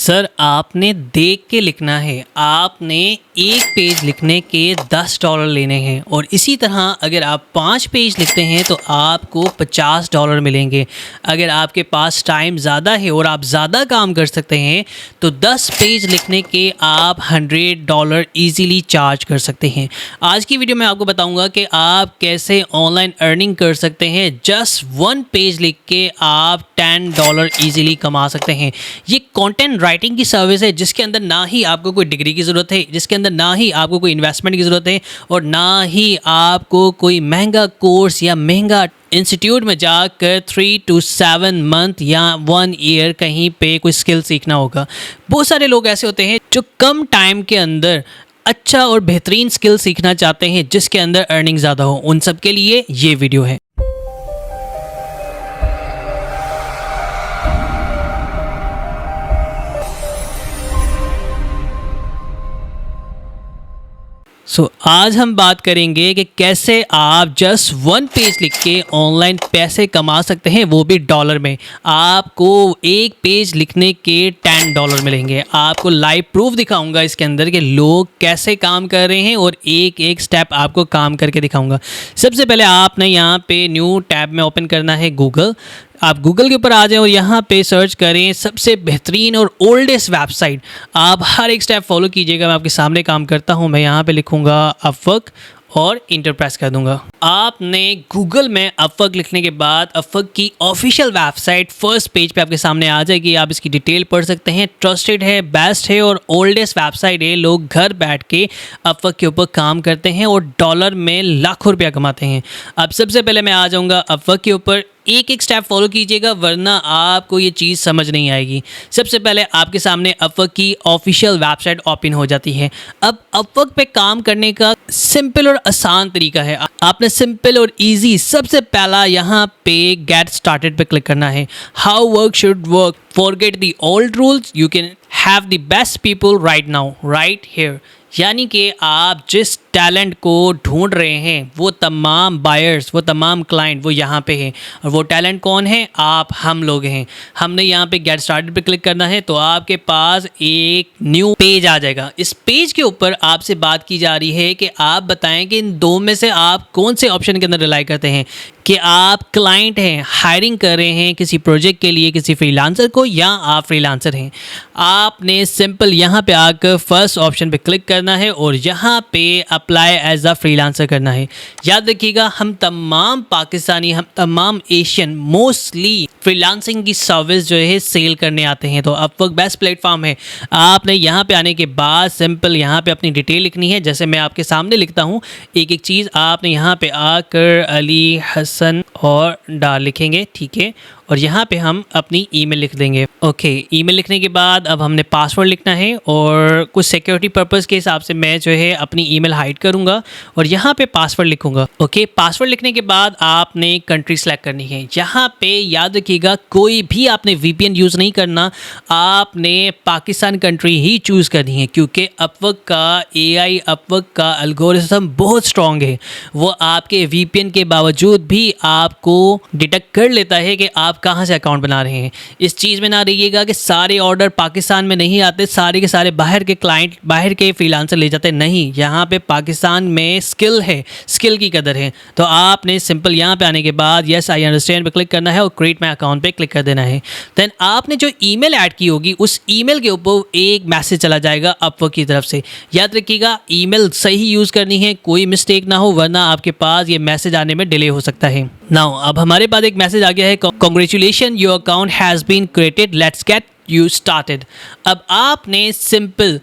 Sir आपने देख के लिखना है। आपने एक पेज लिखने के $10 लेने हैं और इसी तरह अगर आप 5 पेज लिखते हैं तो आपको $50 मिलेंगे। अगर आपके पास टाइम ज़्यादा है और आप ज़्यादा काम कर सकते हैं तो 10 पेज लिखने के आप $100 ईज़िली चार्ज कर सकते हैं। आज की वीडियो में आपको बताऊंगा कि आप कैसे ऑनलाइन अर्निंग कर सकते हैं। जस्ट 1 पेज लिख के आप $10 ईज़िली कमा सकते हैं। ये कंटेंट राइटिंग की सर्विस है जिसके अंदर ना ही आपको कोई डिग्री की ज़रूरत है, जिसके अंदर ना ही आपको कोई इन्वेस्टमेंट की ज़रूरत है और ना ही आपको कोई महंगा कोर्स या महंगा इंस्टीट्यूट में जाकर 3 to 7 मंथ या 1 ईयर कहीं पे कोई स्किल सीखना होगा। बहुत सारे लोग ऐसे होते हैं जो कम टाइम के अंदर अच्छा और बेहतरीन स्किल सीखना चाहते हैं जिसके अंदर अर्निंग ज़्यादा हो। उन सब के लिए ये वीडियो है। आज हम बात करेंगे कि कैसे आप जस्ट 1 पेज लिख के ऑनलाइन पैसे कमा सकते हैं, वो भी डॉलर में। आपको एक पेज लिखने के $10 मिलेंगे। आपको लाइव प्रूफ दिखाऊंगा इसके अंदर कि लोग कैसे काम कर रहे हैं और एक एक स्टेप आपको काम करके दिखाऊंगा। सबसे पहले आपने यहाँ पे न्यू टैब में ओपन करना है गूगल। आप गूगल के ऊपर आ जाएं और यहाँ पे सर्च करें सबसे बेहतरीन और ओल्डेस्ट वेबसाइट। आप हर एक स्टेप फॉलो कीजिएगा। मैं आपके सामने काम करता हूँ। मैं यहाँ पे लिखूँगा अपवर्क और इंटर प्रेस कर दूंगा। आपने गूगल में अपवर्क लिखने के बाद अपवर्क की ऑफिशियल वेबसाइट फर्स्ट पेज पे आपके सामने आ जाएगी। आप इसकी डिटेल पढ़ सकते हैं। ट्रस्टेड है, बेस्ट है और ओल्डेस्ट वेबसाइट है। लोग घर बैठ के अपवर्क के ऊपर काम करते हैं और डॉलर में लाखों रुपया कमाते हैं। अब सबसे पहले मैं आ जाऊँगा अपवर्क के ऊपर। एक एक स्टेप फॉलो कीजिएगा वरना आपको ये चीज़ समझ नहीं आएगी। सबसे पहले आपके सामने अपवर्क की ऑफिशियल वेबसाइट ओपन हो जाती है। अब अपवर्क पे काम करने का सिंपल और आसान तरीका है। आपने सिंपल और इजी सबसे पहला यहाँ पे गेट स्टार्टेड पे क्लिक करना है। How work should work, forget the old rules, you can have the best people right now right here. यानी कि आप जिस टैलेंट को ढूंढ रहे हैं वो तमाम बायर्स, वो तमाम क्लाइंट वो यहाँ पे हैं। और वो टैलेंट कौन है? आप, हम लोग हैं। हमने यहाँ पे गेट स्टार्टेड पे क्लिक करना है तो आपके पास एक न्यू पेज आ जाएगा। इस पेज के ऊपर आपसे बात की जा रही है कि आप बताएं कि इन दो में से आप कौन से ऑप्शन के अंदर रिलाई करते हैं, कि आप क्लाइंट हैं, हायरिंग कर रहे हैं किसी प्रोजेक्ट के लिए किसी फ्रीलांसर को, या आप फ्रीलांसर हैं। आपने सिंपल यहाँ पे आकर फर्स्ट ऑप्शन पे क्लिक करना है और यहाँ पे अप्लाई एज अ फ्रीलांसर करना है। याद रखिएगा हम तमाम पाकिस्तानी, हम तमाम एशियन मोस्टली फ्रीलांसिंग की सर्विस जो है सेल करने आते हैं। तो अपवर्क बेस्ट प्लेटफॉर्म है। आपने यहाँ पे आने के बाद सिंपल यहाँ पे अपनी डिटेल लिखनी है। जैसे मैं आपके सामने लिखता हूँ एक एक चीज़। आपने यहाँ पे आकर अली हसन और डाल लिखेंगे, ठीक है। और यहाँ पे हम अपनी ईमेल लिख देंगे। ओके, ईमेल लिखने के बाद अब हमने पासवर्ड लिखना है और कुछ सिक्योरिटी पर्पस के हिसाब से मैं जो है अपनी ईमेल हाइड करूँगा और यहाँ पे पासवर्ड लिखूँगा। ओके, पासवर्ड लिखने के बाद आपने कंट्री सेलेक्ट करनी है। यहाँ पे याद रखिएगा कोई भी आपने VPN यूज़ नहीं करना। आपने पाकिस्तान कंट्री ही चूज़ करनी है क्योंकि अपवर्क का AI, अपवर्क का एल्गोरिथम बहुत स्ट्रॉन्ग है। वो आपके VPN के बावजूद भी आपको डिटेक्ट कर लेता है कि आप कहाँ से अकाउंट बना रहे हैं। इस चीज़ में ना रहिएगा कि सारे ऑर्डर पाकिस्तान में नहीं आते, सारे के सारे बाहर के क्लाइंट, बाहर के फ्रीलांसर ले जाते। नहीं, यहाँ पे पाकिस्तान में स्किल है, स्किल की कदर है। तो आपने सिंपल यहाँ पे आने के बाद यस आई अंडरस्टैंड पे क्लिक करना है और क्रिएट माय अकाउंट पे क्लिक कर देना है। देन आपने जो ईमेल ऐड की होगी उस ईमेल के ऊपर एक मैसेज चला जाएगा अपवर्क की तरफ से। याद रखिएगा ईमेल सही यूज़ करनी है, कोई मिस्टेक ना हो वरना आपके पास ये मैसेज आने में डिले हो सकता है। नाउ अब हमारे पास एक मैसेज आ गया है, Congratulations, your account has been created. Let's get you started. अब आपने सिंपल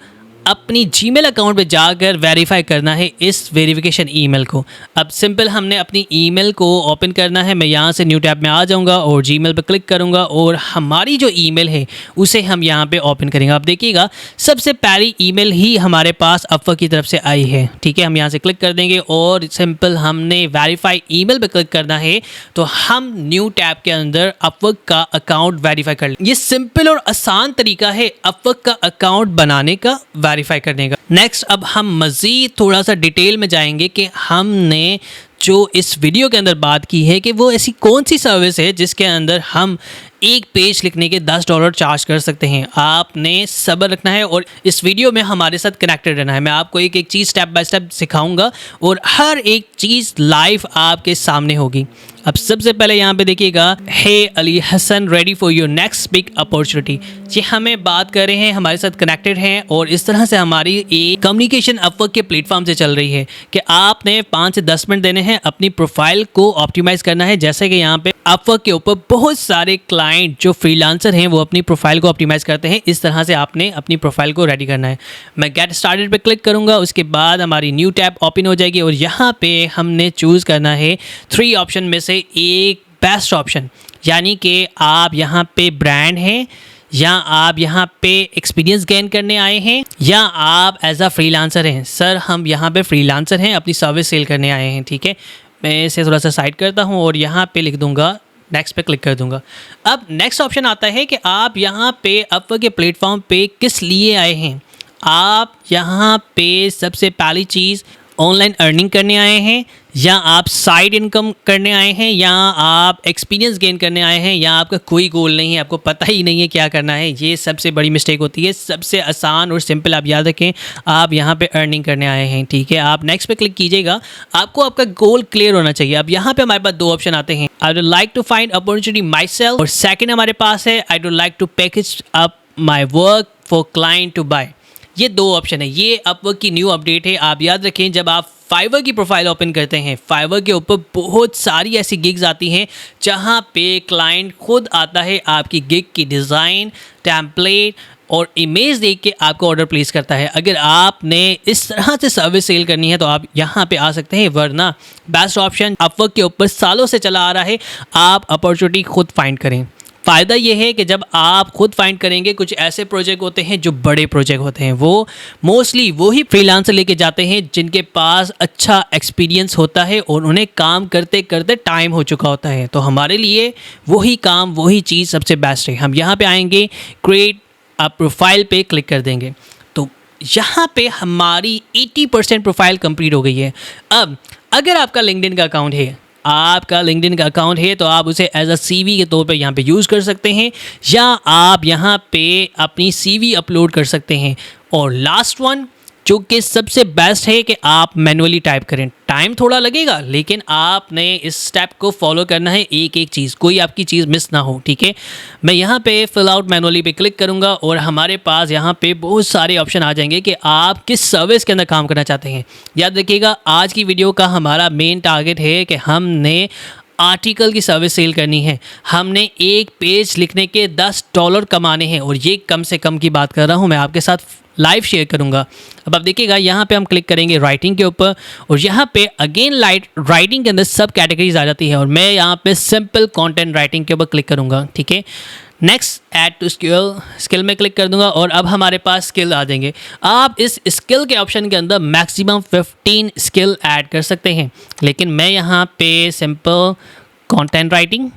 अपनी जीमेल अकाउंट पे जाकर वेरीफाई करना है इस वेरिफिकेशन ईमेल को। अब सिंपल हमने अपनी ईमेल को ओपन करना है। मैं यहाँ से न्यू टैब में आ जाऊँगा और जीमेल पे क्लिक करूँगा और हमारी जो ईमेल है उसे हम यहाँ पे ओपन करेंगे। आप देखिएगा सबसे पहली ईमेल ही हमारे पास अपवर्क की तरफ से आई है, ठीक है। हम यहाँ से क्लिक कर देंगे और सिंपल हमने वेरीफाई ईमेल पे क्लिक करना है तो हम न्यू टैब के अंदर अपवर्क का अकाउंट वेरीफाई कर लेंगे। ये सिंपल और आसान तरीका है अपवर्क का अकाउंट बनाने का, वेरीफाई करने का। नेक्स्ट अब हम मज़ीद थोड़ा सा डिटेल में जाएंगे कि हमने जो इस वीडियो के अंदर बात की है कि वो ऐसी कौन सी सर्विस है जिसके अंदर हम एक पेज लिखने के $10 चार्ज कर सकते हैं। आपने सब्र रखना है और इस वीडियो में हमारे साथ कनेक्टेड रहना है। मैं आपको एक एक चीज़ स्टेप बाय स्टेप सिखाऊंगा और हर एक चीज़ लाइव आपके सामने होगी। अब सबसे पहले यहाँ पे देखिएगा, hey Ali Hasan, ready for your next big opportunity. जी हमें बात कर रहे हैं, हमारे साथ कनेक्टेड हैं और इस तरह से हमारी एक कम्युनिकेशन अपवर्क के प्लेटफॉर्म से चल रही है कि आपने 5 से 10 मिनट देने हैं, अपनी प्रोफाइल को ऑप्टिमाइज़ करना है। जैसे कि यहाँ पे अपवर्क के ऊपर बहुत सारे क्लाइंट जो फ्रीलांसर हैं वो अपनी प्रोफाइल को ऑप्टिमाइज़ करते हैं। इस तरह से आपने अपनी प्रोफाइल को रेडी करना है। मैं गेट स्टार्टेड पे क्लिक करूँगा, उसके बाद हमारी न्यू टैब ओपन हो जाएगी और यहाँ पे हमने चूज़ करना है 3 ऑप्शन में से एक बेस्ट ऑप्शन, यानी कि आप यहाँ पे ब्रांड हैं या आप यहाँ पे एक्सपीरियंस गेन करने आए हैं या आप एज अ फ्रीलांसर हैं। सर हम यहाँ पे फ्रीलांसर हैं, अपनी सर्विस सेल करने आए हैं। ठीक है, मैं इसे थोड़ा सा साइड करता हूँ और यहाँ पे लिख दूँगा नेक्स्ट पे क्लिक कर दूँगा। अब नेक्स्ट ऑप्शन आता है कि आप यहाँ पे अपवर्क के प्लेटफॉर्म पे किस लिए आए हैं। आप यहाँ पे सबसे पहली चीज़ ऑनलाइन अर्निंग करने आए हैं या आप साइड इनकम करने आए हैं या आप एक्सपीरियंस गेन करने आए हैं या आपका कोई गोल नहीं है, आपको पता ही नहीं है क्या करना है। ये सबसे बड़ी मिस्टेक होती है। सबसे आसान और सिंपल आप याद रखें, आप यहाँ पे अर्निंग करने आए हैं। ठीक है, आप नेक्स्ट पे क्लिक कीजिएगा। आपको आपका गोल क्लियर होना चाहिए। अब यहाँ पे हमारे पास 2 ऑप्शन आते हैं, I would like to find opportunity myself, और सेकेंड हमारे पास है I would like to package up my work for client to buy. ये 2 ऑप्शन है। ये अपवर्क की न्यू अपडेट है। आप याद रखें, जब आप फाइवर की प्रोफाइल ओपन करते हैं, फाइवर के ऊपर बहुत सारी ऐसी गिग्स आती हैं जहां पे क्लाइंट खुद आता है, आपकी गिग की डिज़ाइन, टेम्पलेट और इमेज देख के आपको ऑर्डर प्लेस करता है। अगर आपने इस तरह से सर्विस सेल करनी है तो आप यहाँ पे आ सकते हैं, वरना बेस्ट ऑप्शन अपवर्क के ऊपर सालों से चला आ रहा है, आप अपॉर्चुनिटी खुद फाइंड करें। फ़ायदा ये है कि जब आप खुद फाइंड करेंगे, कुछ ऐसे प्रोजेक्ट होते हैं जो बड़े प्रोजेक्ट होते हैं, वो मोस्टली वही फ्रीलांसर लेके जाते हैं जिनके पास अच्छा एक्सपीरियंस होता है और उन्हें काम करते करते टाइम हो चुका होता है। तो हमारे लिए वही काम, वही चीज़ सबसे बेस्ट है। हम यहाँ पे आएंगे, क्रिएट अ प्रोफाइल पे क्लिक कर देंगे तो यहाँ पे हमारी 80% प्रोफाइल कंप्लीट हो गई है। अब अगर आपका लिंक्डइन का अकाउंट है, तो आप उसे एज अ CV के तौर पे यहाँ पे यूज़ कर सकते हैं या आप यहाँ पे अपनी CV अपलोड कर सकते हैं। और लास्ट वन जो कि सबसे बेस्ट है कि आप मैनुअली टाइप करें। टाइम थोड़ा लगेगा लेकिन आपने इस स्टेप को फॉलो करना है, एक एक चीज़, कोई आपकी चीज़ मिस ना हो। ठीक है, मैं यहाँ पे फिल आउट मैनुअली पे क्लिक करूँगा और हमारे पास यहाँ पे बहुत सारे ऑप्शन आ जाएंगे कि आप किस सर्विस के अंदर काम करना चाहते हैं। याद रखिएगा, आज की वीडियो का हमारा मेन टारगेट है कि हमने आर्टिकल की सर्विस सेल करनी है। हमने एक पेज लिखने के $10 कमाने हैं और ये कम से कम की बात कर रहा हूँ, मैं आपके साथ लाइव शेयर करूंगा। अब आप देखिएगा, यहाँ पे हम क्लिक करेंगे राइटिंग के ऊपर और यहाँ पे अगेन राइटिंग के अंदर सब कैटेगरीज आ जाती है और मैं यहाँ पे सिंपल कंटेंट राइटिंग के ऊपर क्लिक करूँगा। ठीक है, नेक्स्ट ऐड टू स्किल में क्लिक कर दूंगा और अब हमारे पास स्किल आ जाएंगे। आप इस स्किल के ऑप्शन के अंदर मैक्सिमम 15 स्किल ऐड कर सकते हैं, लेकिन मैं यहाँ पे सिंपल कंटेंट राइटिंग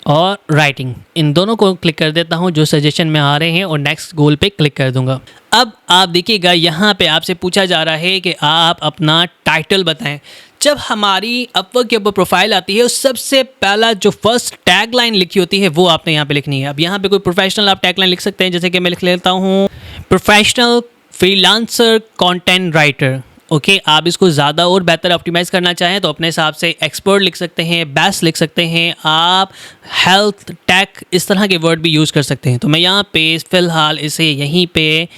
और राइटिंग इन दोनों को क्लिक कर देता हूं जो सजेशन में आ रहे हैं और नेक्स्ट गोल पे क्लिक कर दूंगा। अब आप देखिएगा, यहाँ पे आपसे पूछा जा रहा है कि आप अपना टाइटल बताएं। जब हमारी अपवर्क के ऊपर प्रोफाइल आती है, उस सबसे पहला जो फर्स्ट टैग लाइन लिखी होती है वो आपने यहाँ पे लिखनी है। अब यहाँ पे कोई प्रोफेशनल आप टैग लाइन लिख सकते हैं, जैसे कि मैं लिख लेता हूँ professional freelancer content writer. Okay, आप इसको ज़्यादा और बेहतर ऑप्टिमाइज़ करना चाहें तो अपने हिसाब से एक्सपर्ट लिख सकते हैं, बेस्ट लिख सकते हैं, आप हेल्थ, टेक, इस तरह के वर्ड भी यूज़ कर सकते हैं। तो मैं यहाँ पे फ़िलहाल इसे यहीं पे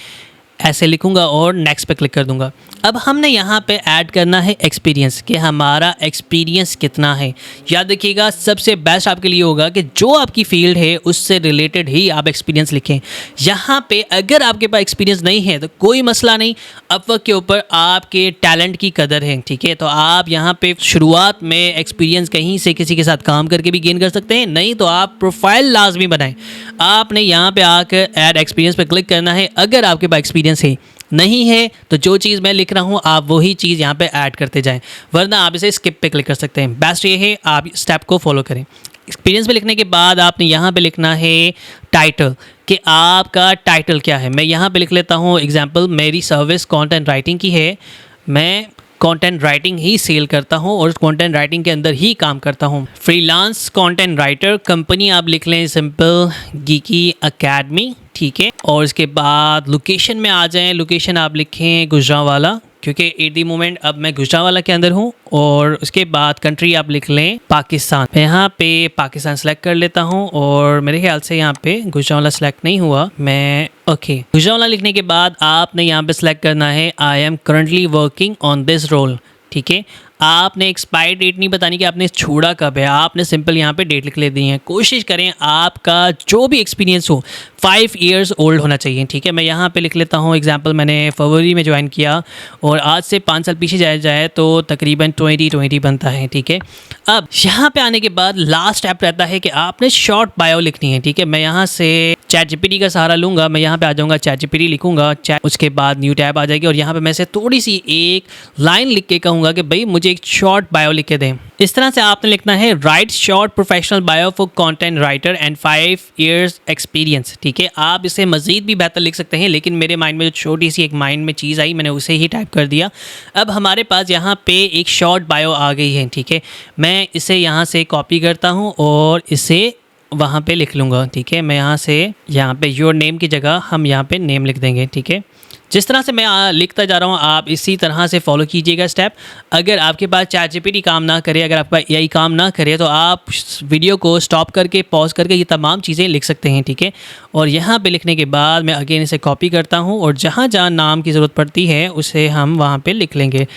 ऐसे लिखूंगा और नेक्स्ट पे क्लिक कर दूंगा। अब हमने यहाँ पे ऐड करना है एक्सपीरियंस, कि हमारा एक्सपीरियंस कितना है। याद रखिएगा, सबसे बेस्ट आपके लिए होगा कि जो आपकी फील्ड है उससे रिलेटेड ही आप एक्सपीरियंस लिखें। यहाँ पे अगर आपके पास एक्सपीरियंस नहीं है तो कोई मसला नहीं, अपवर्क के ऊपर आपके टैलेंट की कदर है। ठीक है, तो आप यहाँ पे शुरुआत में एक्सपीरियंस कहीं से किसी के साथ काम करके भी गेन कर सकते हैं, नहीं तो आप प्रोफाइल लाजमी बनाएं। आपने यहाँ पे आकर ऐड एक्सपीरियंस पे क्लिक करना है। अगर आपके पास एक्सपीरियंस है, नहीं है तो जो चीज़ मैं लिख रहा हूँ आप वही चीज़ यहाँ पे ऐड करते जाएं, वरना आप इसे स्किप पे क्लिक कर सकते हैं। बेस्ट ये है आप स्टेप को फॉलो करें। एक्सपीरियंस पे लिखने के बाद आपने यहाँ पे लिखना है टाइटल, कि आपका टाइटल क्या है। मैं यहाँ पे लिख लेता हूँ एग्जांपल, मेरी सर्विस कंटेंट राइटिंग की है, मैं कंटेंट राइटिंग ही सेल करता हूँ और कंटेंट राइटिंग के अंदर ही काम करता हूँ। फ्रीलांस कंटेंट राइटर, कंपनी आप लिख लें सिंपल गीकी एकेडमी, ठीक है। और इसके बाद लोकेशन में आ जाएं, लोकेशन आप लिखें गुजरांवाला, क्योंकि एट दी मोमेंट अब मैं गुजरांवाला के अंदर हूँ। और उसके बाद कंट्री आप लिख लें पाकिस्तान। मैं यहाँ पे पाकिस्तान सेलेक्ट कर लेता हूँ और मेरे ख्याल से यहाँ पे गुजरांवाला सेलेक्ट नहीं हुआ, मैं ओके गुजरांवाला लिखने के बाद आपने यहाँ पे सेलेक्ट करना है I am currently working on this role, ठीक है। आपने एक्सपायर डेट नहीं बतानी कि आपने छोड़ा कब है, आपने सिंपल यहाँ पे डेट लिख लेती है। कोशिश करें आपका जो भी एक्सपीरियंस हो 5 ईयर्स ओल्ड होना चाहिए, ठीक है। मैं यहाँ पे लिख लेता हूँ एग्जांपल मैंने फरवरी में ज्वाइन किया और आज से 5 साल पीछे जाया जाए तो तकरीबन 2020 बनता है, ठीक है। अब यहाँ पे आने के बाद लास्ट स्टेप रहता है कि आपने शॉर्ट बायो लिखनी है, ठीक है। मैं यहाँ से चैट जीपीटी का सहारा लूँगा, मैं यहाँ पे आ जाऊँगा, चैट जीपीटी लिखूँगा, उसके बाद न्यू टैब आ जाएगी और यहाँ पे मैं से थोड़ी सी एक लाइन लिख के कहूँगा कि भाई मुझे एक शॉर्ट बायो लिख के दें। इस तरह से आपने लिखना है right short professional bio for content writer and 5 years experience, ठीक है। आप इसे मज़ीद भी बेहतर लिख सकते हैं, लेकिन मेरे माइंड में जो छोटी सी एक माइंड में चीज़ आई मैंने उसे ही टाइप कर दिया। अब हमारे पास यहाँ पे एक शॉर्ट बायो आ गई है, ठीक है। मैं इसे यहाँ से कॉपी करता हूँ और इसे वहाँ पे लिख लूँगा, ठीक है। मैं यहाँ पे योर नेम की जगह हम यहाँ पे नेम लिख देंगे, ठीक है। जिस तरह से मैं लिखता जा रहा हूँ आप इसी तरह से फॉलो कीजिएगा स्टेप। अगर आपके पास चैट जीपीटी काम ना करे, अगर आपका एआई काम ना करे, तो आप वीडियो को स्टॉप करके पॉज करके ये तमाम चीज़ें लिख सकते हैं, ठीक है। और यहाँ पे लिखने के बाद मैं अगेन इसे कॉपी करता हूँ और जहाँ जहाँ नाम की ज़रूरत पड़ती है उसे हम वहाँ पे लिख लेंगे।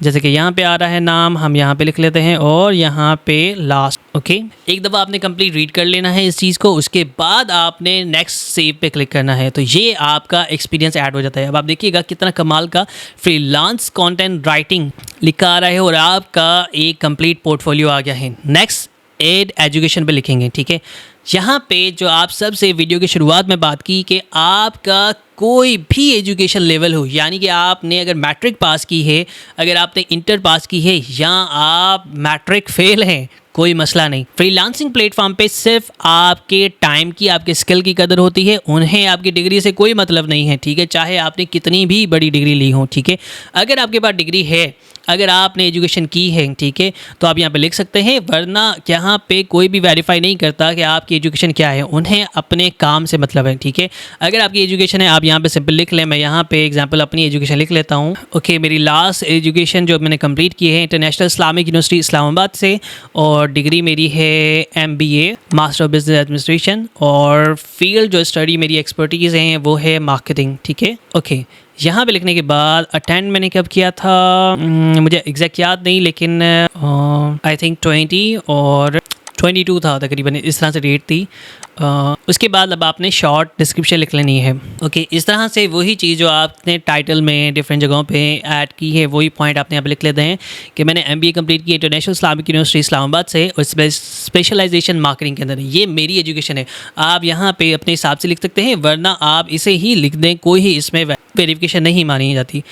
जैसे कि यहाँ पे आ रहा है नाम, हम यहाँ पे लिख लेते हैं और यहाँ पे लास्ट, ओके। एक दफ़ा आपने कंप्लीट रीड कर लेना है इस चीज़ को, उसके बाद आपने नेक्स्ट सेव पे क्लिक करना है, तो ये आपका एक्सपीरियंस ऐड हो जाता है। अब आप देखिएगा कितना कमाल का फ्रीलांस कंटेंट राइटिंग लिखा आ रहा है और आपका एक कंप्लीट पोर्टफोलियो आ गया है। नेक्स्ट एड एजुकेशन पे लिखेंगे, ठीक है। यहाँ पे जो आप सबसे वीडियो की शुरुआत में बात की कि आपका कोई भी एजुकेशन लेवल हो, यानी कि आपने अगर मैट्रिक पास की है, अगर आपने इंटर पास की है या आप मैट्रिक फेल हैं, कोई मसला नहीं। फ्रीलांसिंग प्लेटफॉर्म पे सिर्फ आपके टाइम की, आपके स्किल की कदर होती है, उन्हें आपकी डिग्री से कोई मतलब नहीं है, ठीक है। चाहे आपने कितनी भी बड़ी डिग्री ली हो, ठीक है। अगर आपके पास डिग्री है, अगर आपने एजुकेशन की है, ठीक है, तो आप यहाँ पे लिख सकते हैं, वरना यहाँ पे कोई भी वेरीफाई नहीं करता कि आपकी एजुकेशन क्या है, उन्हें अपने काम से मतलब है, ठीक है। अगर आपकी एजुकेशन है आप यहाँ पे सिंपल लिख लें। मैं यहाँ पे एग्जांपल अपनी एजुकेशन लिख लेता हूँ, ओके। मेरी लास्ट एजुकेशन जो मैंने कंप्लीट की है इंटरनेशनल इस्लामिक यूनिवर्सिटी इस्लामाबाद से, और डिग्री मेरी है MBA master of business administration, और फील्ड जो स्टडी मेरी एक्सपर्टीज़ हैं वो है मार्केटिंग, ठीक है, ओके। यहाँ पे लिखने के बाद अटेंड मैंने कब किया था मुझे एग्जैक्ट याद नहीं, लेकिन आई थिंक 20 और 22 था तकरीबन, इस तरह से डेट थी। उसके बाद अब आपने शॉर्ट डिस्क्रिप्शन लिख लेनी है, ओके। इस तरह से वही चीज़ जो आपने टाइटल में डिफरेंट जगहों पे ऐड की है वही पॉइंट आपने यहाँ पे लिख लेते हैं कि मैंने MBA कंप्लीट की इंटरनेशनल इस्लामिक यूनिवर्सिटी इस्लामाबाद से और स्पेशलाइजेशन मार्केटिंग के अंदर, ये मेरी एजुकेशन है। आप यहाँ पे अपने हिसाब से लिख सकते हैं, वरना आप इसे ही लिख दें, कोई ही इसमें वेरिफिकेशन नहीं मानी जाती।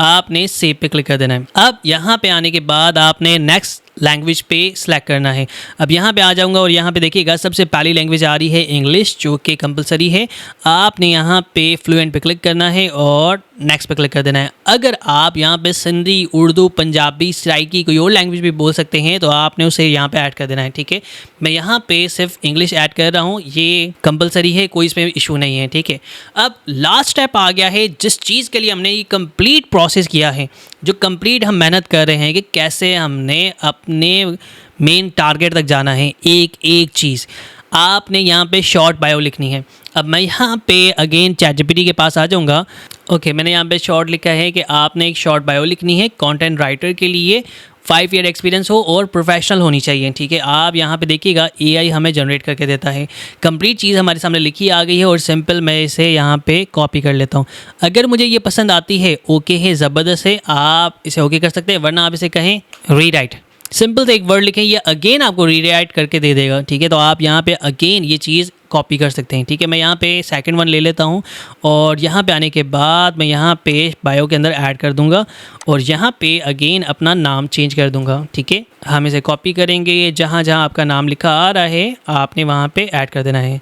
आपने सेव पे क्लिक कर देना है। अब यहाँ पे आने के बाद आपने नेक्स्ट लैंग्वेज पे सिलेक्ट करना है। अब यहाँ पे आ जाऊँगा और यहाँ पे देखिएगा सबसे पहली लैंग्वेज आ रही है इंग्लिश, जो कि कंपलसरी है। आपने यहाँ पे फ्लुएंट पे क्लिक करना है और नेक्स्ट पे क्लिक कर देना है। अगर आप यहाँ पे सिंधी, उर्दू, पंजाबी, सराइकी कोई और लैंग्वेज भी बोल सकते हैं तो आपने उसे यहाँ पे ऐड कर देना है, ठीक है। मैं यहाँ पे सिर्फ इंग्लिश ऐड कर रहा हूँ, ये कंपलसरी है, कोई इसमें इशू नहीं है, ठीक है। अब लास्ट स्टेप आ गया है, जिस चीज़ के लिए हमने ये कंप्लीट प्रोसेस किया है, जो कंप्लीट हम मेहनत कर रहे हैं कि कैसे हमने अपने मेन टारगेट तक जाना है, एक एक चीज़ आपने यहाँ पे शॉर्ट बायो लिखनी है। अब मैं यहाँ पे अगेन चैट जीपीटी के पास आ जाऊँगा, ओके। मैंने यहाँ पे शॉर्ट लिखा है कि आपने एक शॉर्ट बायो लिखनी है कंटेंट राइटर के लिए, 5 ईयर एक्सपीरियंस हो और प्रोफेशनल होनी चाहिए, ठीक है। आप यहाँ पे देखिएगा AI हमें जनरेट करके देता है, कंप्लीट चीज़ हमारे सामने लिखी आ गई है और सिंपल मैं इसे यहाँ पे कॉपी कर लेता हूँ। अगर मुझे ये पसंद आती है, ओके है, ज़बरदस्त है, आप इसे ओके कर सकते हैं, वरना आप इसे कहें रीराइट, सिंपल से एक वर्ड लिखें, ये अगेन आपको रीराइट करके दे देगा, ठीक है। तो आप यहाँ पे अगेन ये चीज़ कॉपी कर सकते हैं, ठीक है। मैं यहाँ पे सेकंड वन ले लेता हूँ और यहाँ पे आने के बाद मैं यहाँ पे बायो के अंदर ऐड कर दूँगा और यहाँ पे अगेन अपना नाम चेंज कर दूँगा, ठीक है। हम इसे कॉपी करेंगे, जहाँ जहाँ आपका नाम लिखा आ रहा है आपने वहाँ पे ऐड कर देना है।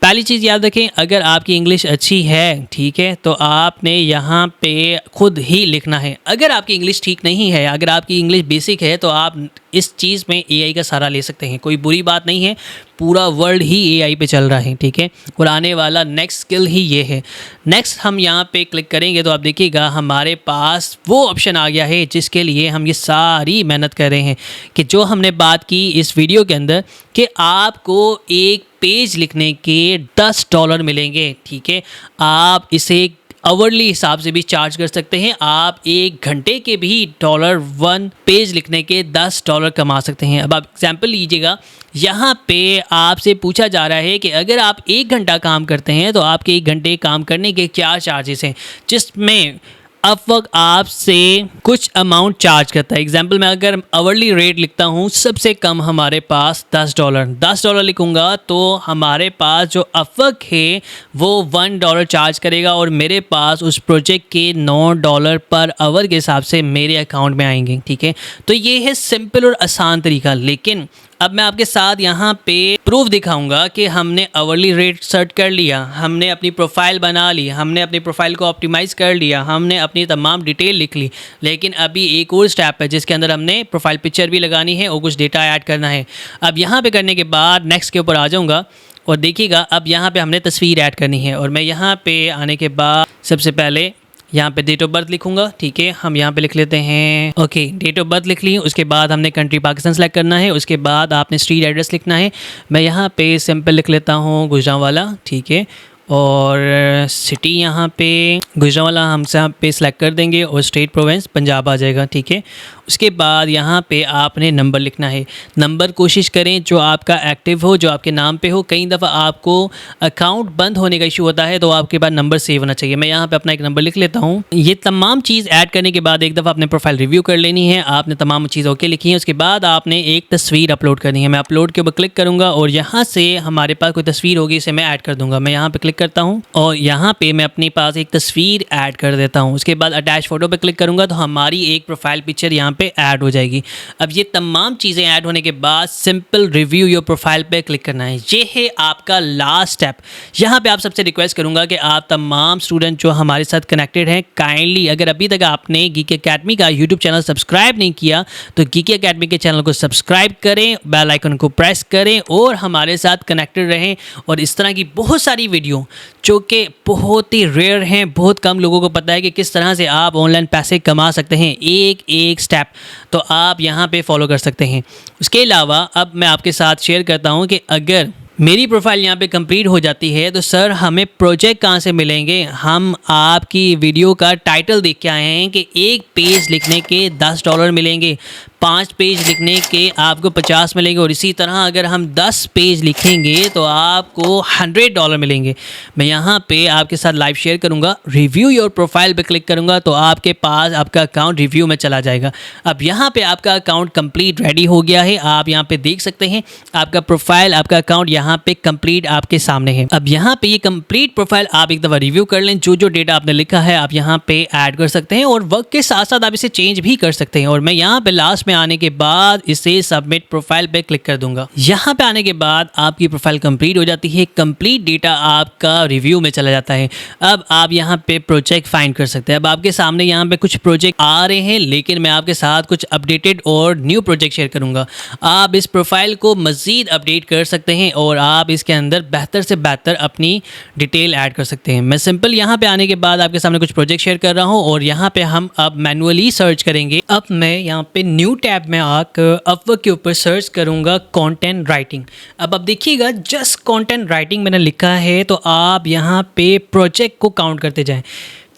पहली चीज़ याद रखें, अगर आपकी इंग्लिश अच्छी है, ठीक है, तो आपने यहाँ पे खुद ही लिखना है। अगर आपकी इंग्लिश ठीक नहीं है, अगर आपकी इंग्लिश बेसिक है, तो आप इस चीज़ में एआई का सहारा ले सकते हैं। कोई बुरी बात नहीं है, पूरा वर्ल्ड ही एआई पे चल रहा है, ठीक है, और आने वाला नेक्स्ट स्किल ही ये है। नेक्स्ट हम यहाँ पे क्लिक करेंगे तो आप देखिएगा हमारे पास वो ऑप्शन आ गया है जिसके लिए हम ये सारी मेहनत कर रहे हैं, कि जो हमने बात की इस वीडियो के अंदर कि आपको एक पेज लिखने के $10 मिलेंगे, ठीक है। आप इसे आवरली हिसाब से भी चार्ज कर सकते हैं। आप 1 घंटे के भी $1 पेज लिखने के $10 कमा सकते हैं। अब आप एग्जाम्पल लीजिएगा, यहाँ पे आपसे पूछा जा रहा है कि अगर आप 1 घंटा काम करते हैं तो आपके 1 घंटे काम करने के क्या चार्जेस हैं, जिसमें अपवर्क आपसे कुछ अमाउंट चार्ज करता है। एग्जाम्पल मैं अगर आवरली रेट लिखता हूँ, सबसे कम हमारे पास $10 लिखूँगा तो हमारे पास जो अपवर्क है वो $1 चार्ज करेगा और मेरे पास उस प्रोजेक्ट के $9 पर आवर के हिसाब से मेरे अकाउंट में आएंगे, ठीक है। तो ये है सिंपल और आसान तरीका। लेकिन अब मैं आपके साथ यहाँ पे प्रूफ दिखाऊंगा कि हमने आवरली रेट सेट कर लिया, हमने अपनी प्रोफाइल बना ली, हमने अपनी प्रोफाइल को ऑप्टिमाइज़ कर लिया, हमने अपनी तमाम डिटेल लिख ली, लेकिन अभी एक और स्टेप है जिसके अंदर हमने प्रोफाइल पिक्चर भी लगानी है और कुछ डेटा ऐड करना है। अब यहाँ पे करने के बाद नेक्स्ट के ऊपर आ जाऊँगा और देखिएगा अब यहाँ पे हमने तस्वीर ऐड करनी है। और मैं यहाँ पे आने के बाद सबसे पहले यहाँ पे डेट ऑफ बर्थ लिखूंगा, ठीक है। हम यहाँ पे लिख लेते हैं, ओके, डेट ऑफ बर्थ लिख ली। उसके बाद हमने कंट्री पाकिस्तान सेलेक्ट करना है। उसके बाद आपने स्ट्रीट एड्रेस लिखना है। मैं यहाँ पे सिंपल लिख लेता हूँ गुजरांवाला, ठीक है। और सिटी यहाँ पे गुजरांवाला हम यहाँ पे सिलेक्ट कर देंगे और स्टेट प्रोविंस पंजाब आ जाएगा, ठीक है। उसके बाद यहाँ पे आपने नंबर लिखना है। नंबर कोशिश करें जो आपका एक्टिव हो, जो आपके नाम पे हो। कई दफ़ा आपको अकाउंट बंद होने का इशू होता है तो आपके पास नंबर सेव होना चाहिए। मैं यहाँ पे अपना एक नंबर लिख लेता हूँ। ये तमाम चीज़ ऐड करने के बाद एक दफ़ा अपने प्रोफाइल रिव्यू कर लेनी है। आपने तमाम चीज़ ओके लिखी है। उसके बाद आपने एक तस्वीर अपलोड करनी है। मैं अपलोड के ऊपर क्लिक करूँगा और यहाँ से हमारे पास कोई तस्वीर होगी, इसे मैं ऐड कर दूँगा। मैं यहाँ पर क्लिक करता हूँ और यहाँ पे मैं अपने पास एक तस्वीर ऐड कर देता हूँ। उसके बाद अटैच फोटो पे क्लिक करूँगा तो हमारी एक प्रोफाइल पिक्चर यहाँ पे ऐड हो जाएगी। अब ये तमाम चीज़ें ऐड होने के बाद सिंपल रिव्यू योर प्रोफाइल पे क्लिक करना है। ये है आपका लास्ट स्टेप। यहाँ पे आप सबसे रिक्वेस्ट करूँगा कि आप तमाम स्टूडेंट जो हमारे साथ कनेक्टेड हैं, काइंडली अगर अभी तक आपने गीक एकेडमी का यूट्यूब चैनल सब्सक्राइब नहीं किया तो गीक एकेडमी के चैनल को सब्सक्राइब करें, बेल आइकन को प्रेस करें और हमारे साथ कनेक्टेड रहें। और इस तरह की बहुत सारी वीडियो जो कि बहुत ही रेयर हैं, बहुत कम लोगों को पता है कि किस तरह से आप ऑनलाइन पैसे कमा सकते हैं, एक एक स्टेप, तो आप यहाँ पे फॉलो कर सकते हैं। उसके अलावा अब मैं आपके साथ शेयर करता हूँ कि अगर मेरी प्रोफाइल यहाँ पे कंप्लीट हो जाती है तो सर हमें प्रोजेक्ट कहाँ से मिलेंगे। हम आपकी वीडियो का टाइटल देख के आए हैं कि एक पेज लिखने के $10 मिलेंगे, 5 पेज लिखने के आपको 50 मिलेंगे और इसी तरह अगर हम 10 पेज लिखेंगे तो आपको $100 मिलेंगे। मैं यहाँ पे आपके साथ लाइव शेयर करूँगा। रिव्यू योर प्रोफाइल पे क्लिक करूँगा तो आपके पास आपका अकाउंट रिव्यू में चला जाएगा। अब यहाँ पे आपका अकाउंट कंप्लीट रेडी हो गया है। आप यहाँ पे देख सकते हैं आपका प्रोफाइल, आपका अकाउंट यहाँ पे कंप्लीट आपके सामने है। अब यहाँ पे ये कंप्लीट प्रोफाइल आप एक दफ़ा रिव्यू कर लें। जो जो डेटा आपने लिखा है आप यहाँ पे ऐड कर सकते हैं और वक्त के साथ साथ आप इसे चेंज भी कर सकते हैं। और मैं यहाँ पे लास्ट में आने के बाद इसे सबमिट प्रोफाइल पे क्लिक कर दूंगा। यहाँ पे आने के बाद आपकी प्रोफाइल कंप्लीट हो जाती है। कंप्लीट डेटा आपका रिव्यू में चला जाता है। अब आप यहाँ पे प्रोजेक्ट फाइंड कर सकते हैं। अब आपके सामने यहाँ पे कुछ प्रोजेक्ट आ रहे हैं, लेकिन मैं आपके साथ कुछ अपडेटेड और न्यू प्रोजेक्ट शेयर करूंगा। आप इस प्रोफाइल को मजीद अपडेट कर सकते हैं और आप इसके अंदर बेहतर से बेहतर अपनी डिटेल ऐड कर सकते हैं। मैं सिंपल यहाँ पे आने के बाद आपके सामने कुछ प्रोजेक्ट शेयर कर रहा हूँ और यहाँ पे हम अब मैनुअली सर्च करेंगे। अब मैं यहाँ पे न्यू टैब में आकर अपवर्क के ऊपर सर्च करूँगा कंटेंट राइटिंग। अब देखिएगा जस्ट कंटेंट राइटिंग मैंने लिखा है तो आप यहाँ पे प्रोजेक्ट को काउंट करते जाएं।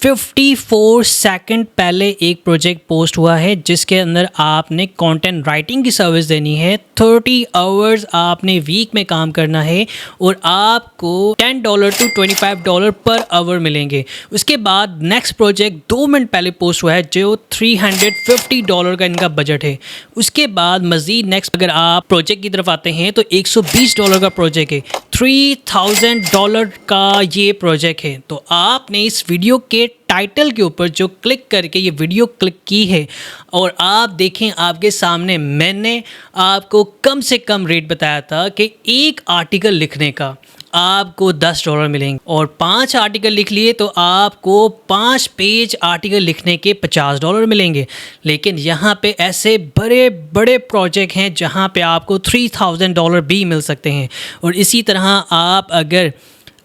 54 सेकंड पहले एक प्रोजेक्ट पोस्ट हुआ है जिसके अंदर आपने कंटेंट राइटिंग की सर्विस देनी है। 30 आवर्स आपने वीक में काम करना है और आपको $10 to $25 पर आवर मिलेंगे। उसके बाद नेक्स्ट प्रोजेक्ट 2 मिनट पहले पोस्ट हुआ है जो $350 का इनका बजट है। उसके बाद मज़ीद नेक्स्ट अगर आप प्रोजेक्ट की तरफ आते हैं तो $120 का प्रोजेक्ट है, $3000 का ये प्रोजेक्ट है। तो आपने इस वीडियो के टाइटल के ऊपर जो क्लिक करके ये वीडियो क्लिक की है और आप देखें आपके सामने मैंने आपको कम से कम रेट बताया था कि एक आर्टिकल लिखने का आपको $10 मिलेंगे, और 5 आर्टिकल लिख लिए तो आपको 5 पेज आर्टिकल लिखने के $50 मिलेंगे। लेकिन यहाँ पे ऐसे बड़े बड़े प्रोजेक्ट हैं जहाँ पे आपको $3000 भी मिल सकते हैं। और इसी तरह आप अगर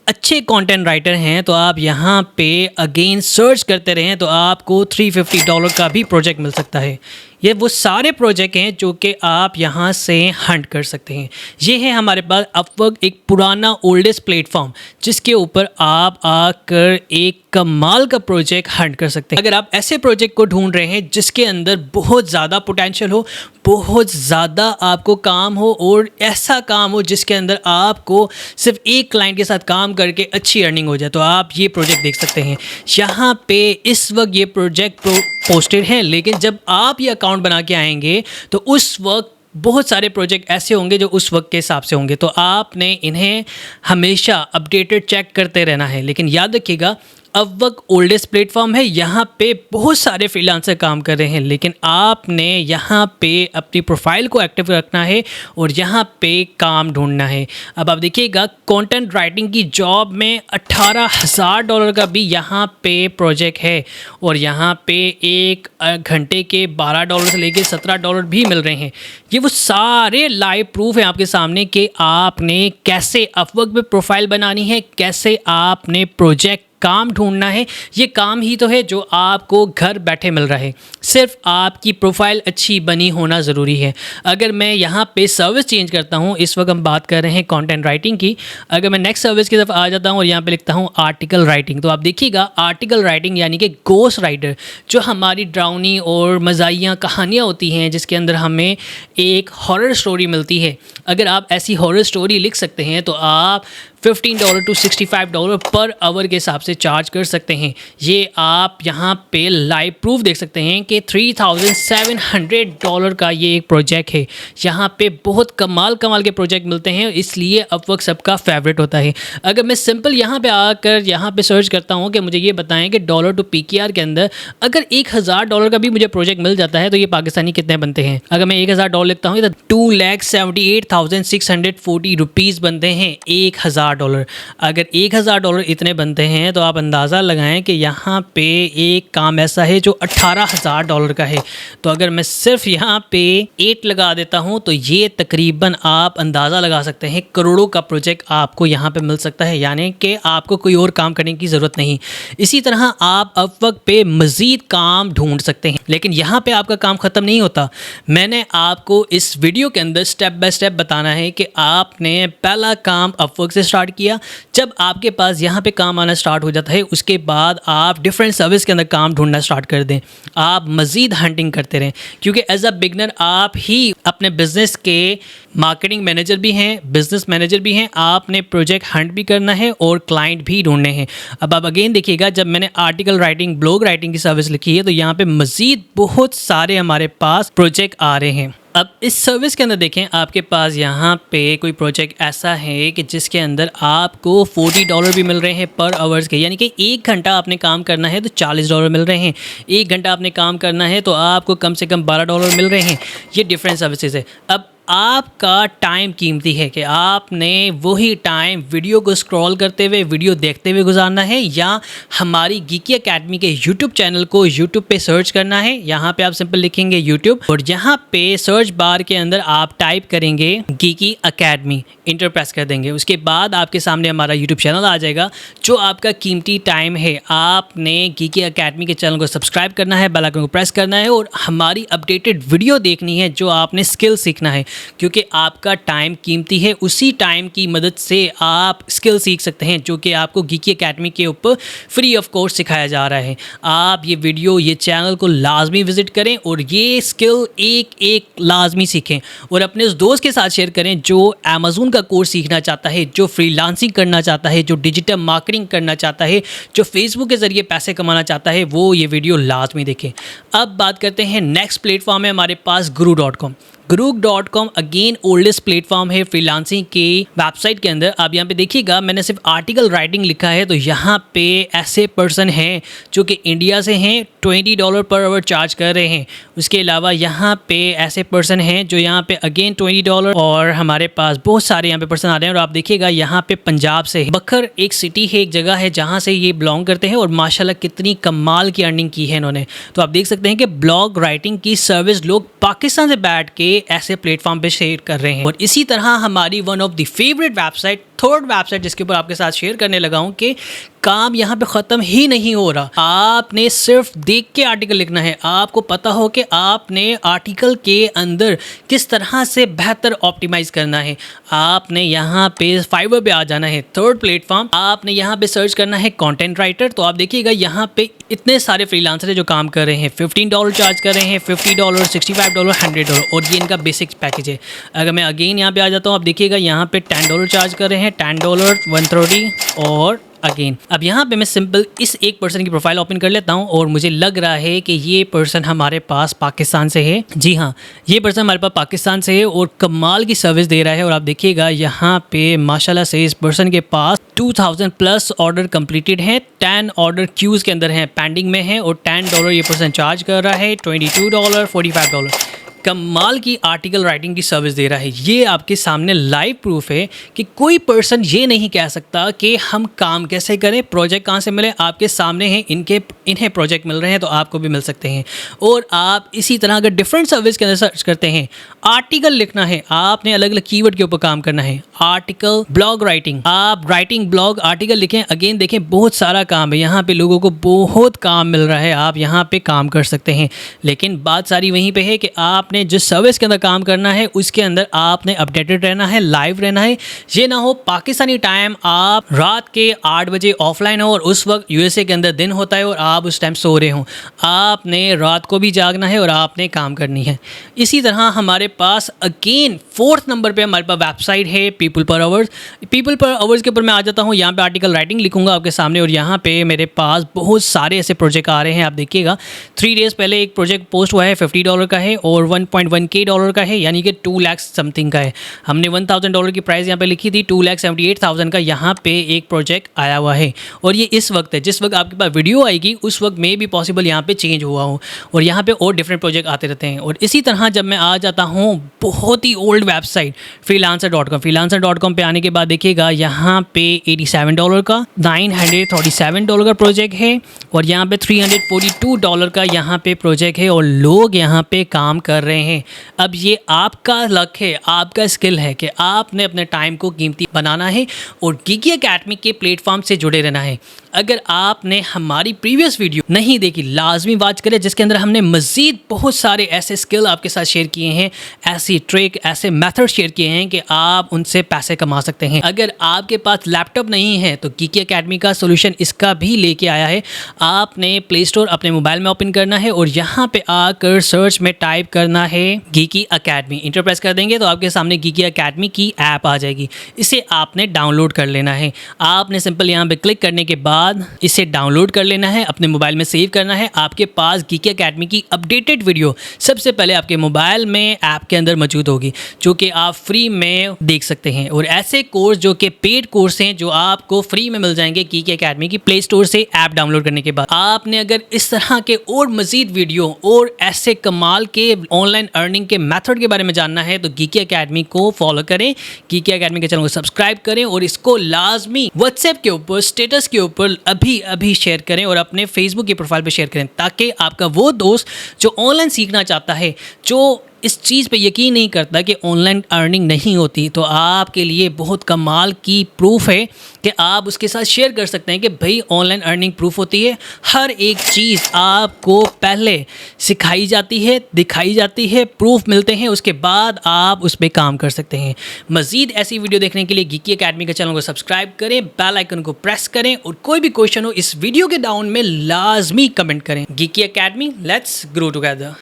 अच्छे कंटेंट राइटर हैं तो आप यहाँ पे अगेन सर्च करते रहें तो आपको $350 का भी प्रोजेक्ट मिल सकता है। ये वो सारे प्रोजेक्ट हैं जो कि आप यहाँ से हंट कर सकते हैं। ये है हमारे पास अपवर्क, एक पुराना ओल्डेस्ट प्लेटफॉर्म जिसके ऊपर आप आकर एक कमाल का प्रोजेक्ट हंट कर सकते हैं। अगर आप ऐसे प्रोजेक्ट को ढूंढ रहे हैं जिसके अंदर बहुत ज़्यादा पोटेंशियल हो, बहुत ज़्यादा आपको काम हो, और ऐसा काम हो जिसके अंदर आपको सिर्फ एक क्लाइंट के साथ काम करके अच्छी अर्निंग हो जाए, तो आप ये प्रोजेक्ट देख सकते हैं। यहाँ पे इस वक्त ये प्रोजेक्ट पोस्टेड हैं, लेकिन जब आप ये अकाउंट बना के आएंगे तो उस वक्त बहुत सारे प्रोजेक्ट ऐसे होंगे जो उस वक्त के हिसाब से होंगे, तो आपने इन्हें हमेशा अपडेटेड चेक करते रहना है। लेकिन याद रखिएगा, अपवर्क ओल्डेस्ट प्लेटफॉर्म है, यहाँ पे बहुत सारे फ्रीलांसर काम कर रहे हैं, लेकिन आपने यहाँ पे अपनी प्रोफाइल को एक्टिव रखना है और यहाँ पे काम ढूंढना है। अब आप देखिएगा, कंटेंट राइटिंग की जॉब में $18,000 का भी यहाँ पे प्रोजेक्ट है, और यहाँ पे 1 घंटे के $12 से लेके $17 भी मिल रहे हैं। ये वो सारे लाइव प्रूफ हैं आपके सामने कि आपने कैसे अपवर्क पे प्रोफाइल बनानी है, कैसे आपने प्रोजेक्ट काम ढूंढना है। ये काम ही तो है जो आपको घर बैठे मिल रहा है, सिर्फ आपकी प्रोफाइल अच्छी बनी होना ज़रूरी है। अगर मैं यहाँ पे सर्विस चेंज करता हूँ, इस वक्त हम बात कर रहे हैं कंटेंट राइटिंग की, अगर मैं नेक्स्ट सर्विस की तरफ आ जाता हूँ और यहाँ पे लिखता हूँ आर्टिकल राइटिंग, तो आप देखिएगा आर्टिकल राइटिंग यानी कि गोस्ट राइटर, जो हमारी ड्राउनी और मज़ाहिया कहानियाँ होती हैं जिसके अंदर हमें एक हॉरर स्टोरी मिलती है। अगर आप ऐसी हॉरर स्टोरी लिख सकते हैं तो आप $15 to $65 पर आवर के हिसाब से चार्ज कर सकते हैं। ये आप यहाँ पे लाइव प्रूफ देख सकते हैं कि $3,700 का ये एक प्रोजेक्ट है। यहाँ पे बहुत कमाल के प्रोजेक्ट मिलते हैं, इसलिए अपवर्क सबका फेवरेट होता है। अगर मैं सिंपल यहाँ पे आकर यहाँ पे सर्च करता हूँ कि मुझे ये बताएं कि $2 के अंदर अगर $1,000 का भी मुझे प्रोजेक्ट मिल जाता है तो ये पाकिस्तानी कितने बनते हैं। अगर मैं $1,000 लिखता हूँ तो $2,78,640 बनते हैं $1,000। अगर $1,000 इतने बनते हैं तो आप अंदाज़ा लगाएं कि यहाँ पे एक काम ऐसा है जो $18,000 का है। तो अगर मैं सिर्फ यहाँ पे 8 लगा देता हूँ तो ये तकरीबन आप अंदाज़ा लगा सकते हैं करोड़ों का प्रोजेक्ट आपको यहाँ पे मिल सकता है, यानी कि आपको कोई और काम करने की ज़रूरत नहीं। इसी तरह आप अपवर्क पे मज़ीद काम ढूंढ सकते हैं, लेकिन यहाँ पे आपका काम ख़त्म नहीं होता। मैंने आपको इस वीडियो के अंदर स्टेप बाय स्टेप बताना है कि आपने पहला काम अपवर्क से स्टार्ट किया। जब आपके पास यहाँ पे काम आना स्टार्ट हो जाता है, उसके बाद आप डिफरेंट सर्विस के अंदर काम ढूंढना स्टार्ट कर दें। आप मज़ीद हंटिंग करते रहें, क्योंकि एज अ बिगनर आप ही अपने बिजनेस के मार्केटिंग मैनेजर भी हैं, बिजनेस मैनेजर भी हैं। आपने प्रोजेक्ट हंट भी करना है और क्लाइंट भी ढूंढने हैं। अब आप अगेन देखिएगा, जब मैंने आर्टिकल राइटिंग, ब्लॉग राइटिंग की सर्विस लिखी है तो यहाँ पे मज़ीद बहुत सारे हमारे पास प्रोजेक्ट आ रहे हैं। अब इस सर्विस के अंदर देखें, आपके पास यहाँ पे कोई प्रोजेक्ट ऐसा है कि जिसके अंदर आपको $40 भी मिल रहे हैं पर आवर्स के, यानी कि 1 घंटा आपने काम करना है तो $40 मिल रहे हैं, 1 घंटा आपने काम करना है तो आपको कम से कम $12 मिल रहे हैं। ये डिफरेंट सर्विसेज है। अब आपका टाइम कीमती है कि आपने वही टाइम वीडियो को स्क्रॉल करते हुए, वीडियो देखते हुए गुजारना है, या हमारी गीकी एकेडमी के यूट्यूब चैनल को यूट्यूब पे सर्च करना है। यहाँ पे आप सिंपल लिखेंगे यूट्यूब और यहाँ पे सर्च बार के अंदर आप टाइप करेंगे गीकी एकेडमी, इंटर प्रेस कर देंगे। उसके बाद आपके सामने हमारा यूट्यूब चैनल आ जाएगा। जो आपका कीमती टाइम है, आपने गीकी एकेडमी के चैनल को सब्सक्राइब करना है, बेल आइकन को प्रेस करना है और हमारी अपडेटेड वीडियो देखनी है, जो आपने स्किल सीखना है, क्योंकि आपका टाइम कीमती है। उसी टाइम की मदद से आप स्किल सीख सकते हैं जो कि आपको गीकी एकेडमी के ऊपर फ्री ऑफ कोर्स सिखाया जा रहा है। आप ये वीडियो, ये चैनल को लाजमी विजिट करें और ये स्किल एक एक लाजमी सीखें और अपने उस दोस्त के साथ शेयर करें जो अमेज़न का कोर्स सीखना चाहता है, जो फ्रीलांसिंग करना चाहता है, जो डिजिटल मार्केटिंग करना चाहता है, जो फेसबुक के ज़रिए पैसे कमाना चाहता है, वो ये वीडियो लाजमी देखें। अब बात करते हैं नेक्स्ट प्लेटफॉर्म है हमारे पास guru.com। Grok.com again oldest platform है फ्रीलांसिंग के वेबसाइट के अंदर। आप यहाँ पे देखिएगा, मैंने सिर्फ आर्टिकल राइटिंग लिखा है, तो यहाँ पे ऐसे पर्सन हैं जो कि इंडिया से हैं, $20 पर आवर चार्ज कर रहे हैं। उसके अलावा यहाँ पे ऐसे पर्सन हैं जो यहाँ पे अगेन $20, और हमारे पास बहुत सारे यहाँ पे पर्सन आ रहे हैं। और आप देखिएगा यहाँ पे पंजाब से बखर एक सिटी है, एक जगह है जहाँ से ये बिलोंग करते हैं, और माशाल्लाह कितनी कमाल की अर्निंग की है इन्होंने। तो आप देख सकते हैं कि ब्लॉग राइटिंग की सर्विस लोग पाकिस्तान से बैठ के ऐसे प्लेटफॉर्म पे शेयर कर रहे हैं। और इसी तरह हमारी one of the favourite website, third website जिसके ऊपर आपके साथ शेयर करने लगा हूँ कि काम यहाँ पे ख़त्म ही नहीं हो रहा। आपने सिर्फ देख के आर्टिकल लिखना है, आपको पता हो कि आपने आर्टिकल के अंदर किस तरह से बेहतर ऑप्टिमाइज़ करना है। आपने यहाँ पे फाइवर पे आ जाना है, थर्ड प्लेटफॉर्म। आपने यहाँ पे सर्च करना है कंटेंट राइटर। तो आप देखिएगा यहाँ पे इतने सारे फ्रीलांसर है जो काम कर रहे हैं। $15 चार्ज कर रहे हैं, $50, $65, $100, और ये इनका बेसिक पैकेज है। अगर मैं अगेन यहाँ पे आ जाता हूँ, आप देखिएगा यहाँ पे $10 चार्ज कर रहे हैं, $10, $130 और अगेन। अब यहाँ पे मैं सिंपल इस एक पर्सन की प्रोफाइल ओपन कर लेता हूँ, और मुझे लग रहा है कि ये पर्सन हमारे पास पाकिस्तान से है। जी हाँ, ये पर्सन हमारे पास पाकिस्तान से है और कमाल की सर्विस दे रहा है। और आप देखिएगा यहाँ पे माशाल्लाह से इस पर्सन के पास 2000 प्लस ऑर्डर कंप्लीटेड हैं, 10 ऑर्डर क्यूज़ के अंदर हैं, पेंडिंग में है, और $10 ये पर्सन चार्ज कर रहा है, $22, $45। कमाल की आर्टिकल राइटिंग की सर्विस दे रहा है। ये आपके सामने लाइव प्रूफ है कि कोई पर्सन ये नहीं कह सकता कि हम काम कैसे करें, प्रोजेक्ट कहाँ से मिले। आपके सामने हैं, इन्हें प्रोजेक्ट मिल रहे हैं, तो आपको भी मिल सकते हैं। और आप इसी तरह अगर डिफरेंट सर्विस के अंदर सर्च करते हैं, आर्टिकल लिखना है, आपने अलग अलग कीवर्ड के ऊपर काम करना है। आर्टिकल, ब्लॉग राइटिंग, आप राइटिंग ब्लॉग आर्टिकल लिखें, अगेन देखें बहुत सारा काम है। यहाँ पे लोगों को बहुत काम मिल रहा है, आप यहाँ पे काम कर सकते हैं। लेकिन बात सारी वहीं पे है कि आपने जिस सर्विस के अंदर काम करना है उसके अंदर आपने अपडेटेड रहना है, लाइव रहना है। ये ना हो पाकिस्तानी टाइम आप रात के 8 बजे ऑफलाइन हो और उस वक्त यूएसए के अंदर दिन होता है और आप उस टाइम सो रहे हो। आपने रात को भी जागना है और आपने काम करनी है। इसी तरह हमारे पास अगेन फोर्थ नंबर पे हमारे पास वेबसाइट है पीपल पर आवर्स। पीपल पर आवर्स के ऊपर मैं आ जाता हूँ, यहाँ पे आर्टिकल राइटिंग लिखूंगा आपके सामने, और यहाँ पे मेरे पास बहुत सारे ऐसे प्रोजेक्ट आ रहे हैं। आप देखिएगा 3 डेज़ पहले एक प्रोजेक्ट पोस्ट हुआ है, $50 का है और $1.1K का है, यानी कि 2 लाख समथिंग का है। हमने $1000 की प्राइस यहाँ पे लिखी थी, 2,78,000 का यहाँ पे एक प्रोजेक्ट आया हुआ है। और ये इस वक्त है, जिस वक्त आपके पास वीडियो आएगी उस वक्त में भी पॉसिबल यहाँ पे चेंज हुआ हो, और यहाँ पे और डिफरेंट प्रोजेक्ट आते रहते हैं। और इसी तरह जब मैं आ जाता हूँ बहुत ही ओल्ड वेबसाइट freelancer.com पे आने के बाद देखिएगा यहाँ पे $87 का, $937 का प्रोजेक्ट है, और यहाँ पे $342 का यहाँ पे प्रोजेक्ट है, और लोग यहाँ पे काम कर रहे हैं। अब ये आपका लक है, आपका स्किल है कि आपने अपने टाइम को कीमती बनाना है और गिगी अकेडमी के प्लेटफॉर्म से जुड़े रहना है। अगर आपने हमारी प्रीवियस वीडियो नहीं देखी, लाजमी वॉच करें, जिसके अंदर हमने मज़ीद बहुत सारे ऐसे स्किल आपके साथ शेयर किए हैं, ऐसी ट्रिक, ऐसे मेथड शेयर किए हैं कि आप उनसे पैसे कमा सकते हैं। अगर आपके पास लैपटॉप नहीं है तो गिगी अकेडमी का सोल्यूशन इसका भी लेके आया है। आपने प्ले स्टोर अपने मोबाइल में ओपन करना है और यहाँ पे आकर सर्च में टाइप करना है गिगी अकेडमी। इंटर प्रेस कर देंगे तो आपके सामने गिगी अकेडमी की ऐप आ जाएगी। इसे आपने डाउनलोड कर लेना है। आपने सिंपल यहाँ पे क्लिक करने के बाद इसे डाउनलोड कर लेना है, अपने मोबाइल में सेव करना है। आपके पास गिगी अकेडमी की अपडेटेड वीडियो सबसे पहले आपके मोबाइल में ऐप के अंदर मौजूद होगी, जो कि आप फ्री में देख सकते हैं। और ऐसे कोर्स जो कि पेड कोर्स हैं जो आपको फ्री में मिल जाएंगे गिगी अकेडमी की प्ले स्टोर से ऐप डाउनलोड करने के बाद। आपने अगर इस तरह के और मजीद वीडियो और ऐसे कमाल के ऑनलाइन अर्निंग के मेथड के बारे में जानना है तो गिगी अकेडमी को फॉलो करें, गिगी अकेडमी के चैनल को सब्सक्राइब करें, और इसको लाजमी व्हाट्सएप के ऊपर स्टेटस के ऊपर अभी शेयर करें और अपने फेसबुक की प्रोफाइल पे शेयर करें, ताकि आपका वो दोस्त जो ऑनलाइन सीखना चाहता है, जो इस चीज़ पे यकीन नहीं करता कि ऑनलाइन अर्निंग नहीं होती, तो आपके लिए बहुत कमाल की प्रूफ है कि आप उसके साथ शेयर कर सकते हैं कि भाई ऑनलाइन अर्निंग प्रूफ होती है। हर एक चीज़ आपको पहले सिखाई जाती है, दिखाई जाती है, प्रूफ मिलते हैं, उसके बाद आप उस पर काम कर सकते हैं। मज़ीद ऐसी वीडियो देखने के लिए गिगी अकेडमी के चैनल को सब्सक्राइब करें, बेल आइकन को प्रेस करें, और कोई भी क्वेश्चन हो इस वीडियो के डाउन में लाजमी कमेंट करें। Gigi academy, let's grow together.